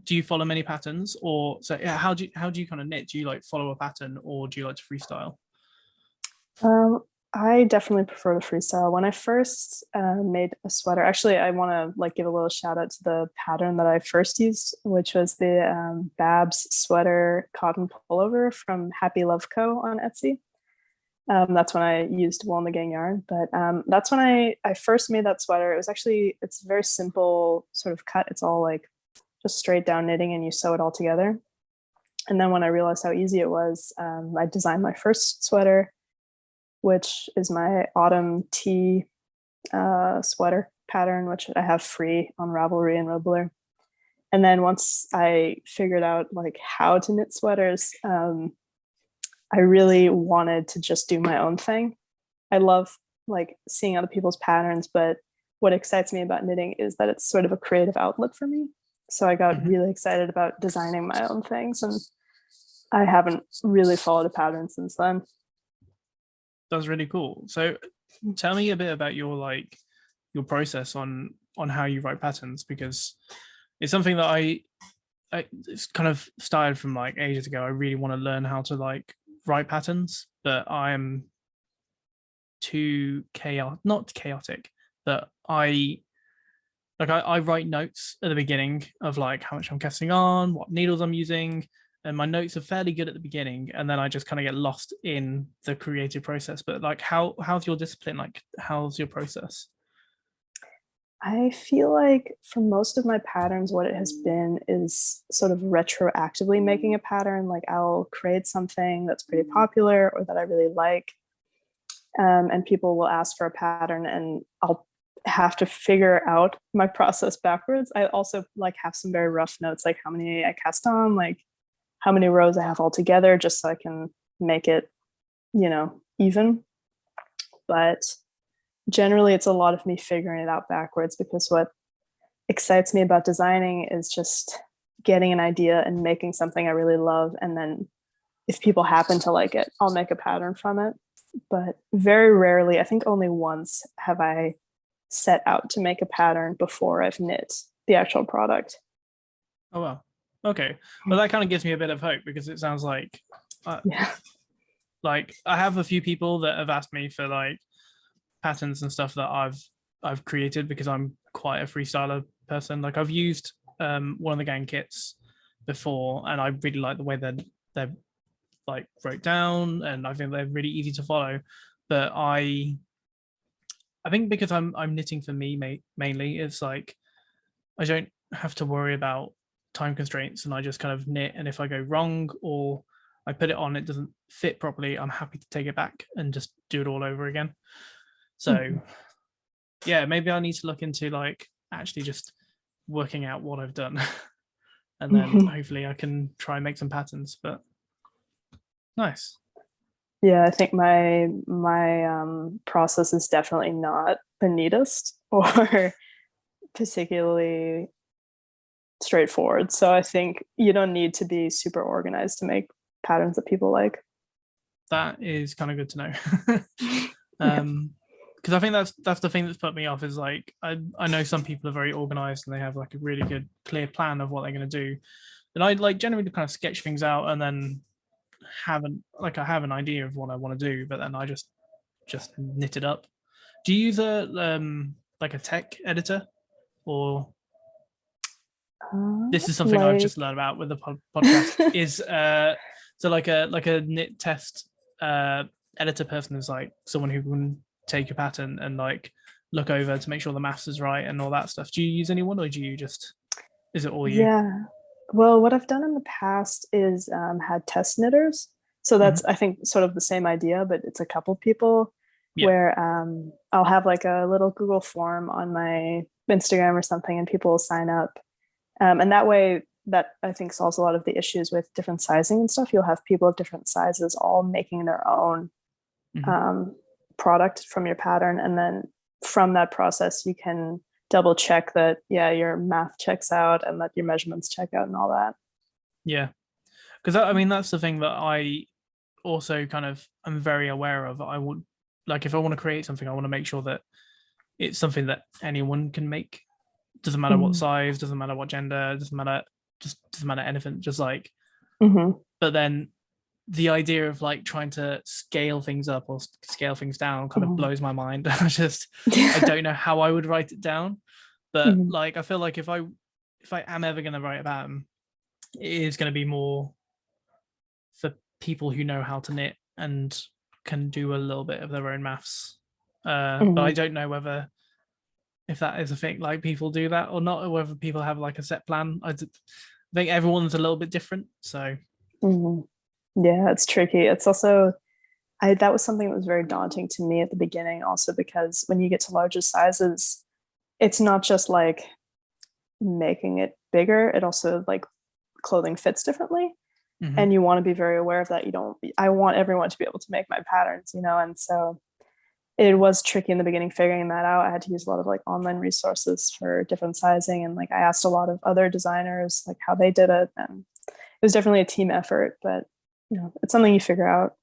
do you follow many patterns, or so yeah, how do you kind of knit? Do you like follow a pattern, or do you like to freestyle? Um, I definitely prefer the freestyle. When I first made a sweater, actually, I want to like give a little shout out to the pattern that I first used, which was the Babs sweater cotton pullover from Happy Love Co. on Etsy. That's when I used wool in the gang yarn, but that's when I first made that sweater. It was actually, it's a very simple sort of cut. It's all like just straight down knitting and you sew it all together. And then when I realized how easy it was, I designed my first sweater, which is my autumn tea sweater pattern, which I have free on Ravelry and Rebler. And then once I figured out like how to knit sweaters, I really wanted to just do my own thing. I love like seeing other people's patterns, but what excites me about knitting is that it's sort of a creative outlet for me. So I got Mhm. really excited about designing my own things, and I haven't really followed a pattern since then. That's really cool. So tell me a bit about your like your process on how you write patterns, because it's something that it's kind of started from like ages ago. I really want to learn how to like write patterns, but I'm too chaotic, not chaotic, but I write notes at the beginning of like how much I'm casting on, what needles I'm using, and my notes are fairly good at the beginning, and then I just kind of get lost in the creative process. But like, how's your discipline? Like, how's your process? I feel like for most of my patterns, what it has been is sort of retroactively making a pattern. Like I'll create something that's pretty popular or that I really like, and people will ask for a pattern, and I'll have to figure out my process backwards. I also like have some very rough notes, like how many I cast on, like how many rows I have altogether, just so I can make it, even. But generally, it's a lot of me figuring it out backwards, because what excites me about designing is just getting an idea and making something I really love. And then if people happen to like it, I'll make a pattern from it. But very rarely, I think only once, have I set out to make a pattern before I've knit the actual product. Oh well, okay. Well, that kind of gives me a bit of hope, because it sounds uh, Yeah. like I have a few people that have asked me for like patterns and stuff that I've created, because I'm quite a freestyler person. Like I've used one of the gang kits before, and I really like the way that they're like wrote down, and I think they're really easy to follow. But I think because I'm knitting for me mainly, it's like I don't have to worry about time constraints, and I just kind of knit. And if I go wrong or I put it on, it doesn't fit properly, I'm happy to take it back and just do it all over again. So yeah, maybe I need to look into like actually just working out what I've done, and then hopefully I can try and make some patterns. But nice. Yeah, I think my process is definitely not the neatest or particularly straightforward. So I think you don't need to be super organized to make patterns that people like. That is kind of good to know. Yeah. Because I think that's the thing that's put me off, is like I know some people are very organized and they have like a really good clear plan of what they're going to do, and I like generally kind of sketch things out and then I have an idea of what I want to do, but then I just knit it up. Do you use a like a tech editor, or this is something I've just Like, learned about with the podcast? Is so like a knit test editor person is like someone who can take your pattern and like look over to make sure the maths is right and all that stuff. Do you use anyone, or do you just is it all you? yeah. Well, what I've done in the past is had test knitters. So Mhm. that's, I think, sort of the same idea, but it's a couple people Yeah, where I'll have like a little Google form on my Instagram or something, and people will sign up. And that way, that I think solves a lot of the issues with different sizing and stuff. You'll have people of different sizes all making their own hmm, um, product from your pattern. And then from that process, you can double check that, yeah, your math checks out and that your measurements check out and all that. yeah. Because I mean that's the thing that I also kind of am very aware of. I would like if I want to create something, I want to make sure that it's something that anyone can make. Doesn't matter what Mm. size, doesn't matter what gender, doesn't matter just doesn't matter anything, just like, Mm-hmm. but then the idea of like trying to scale things up or scale things down kind of Mm-hmm. blows my mind. I don't know how I would write it down, but Mm-hmm. like I feel like if I am ever going to write about them, it is going to be more for people who know how to knit and can do a little bit of their own maths. But I Mm-hmm. don't know whether if that is a thing, like people do that or not, or whether people have like a set plan. Think everyone's a little bit different. So Mm-hmm. Yeah, it's tricky. It's also that was something that was very daunting to me at the beginning, also because when you get to larger sizes, it's not just like making it bigger, it also like clothing fits differently. mhm. And you want to be very aware of that. You don't, I want everyone to be able to make my patterns, you know, and so it was tricky in the beginning figuring that out. I had to use a lot of like online resources for different sizing, and like I asked a lot of other designers like how they did it, and it was definitely a team effort, but you know, it's something you figure out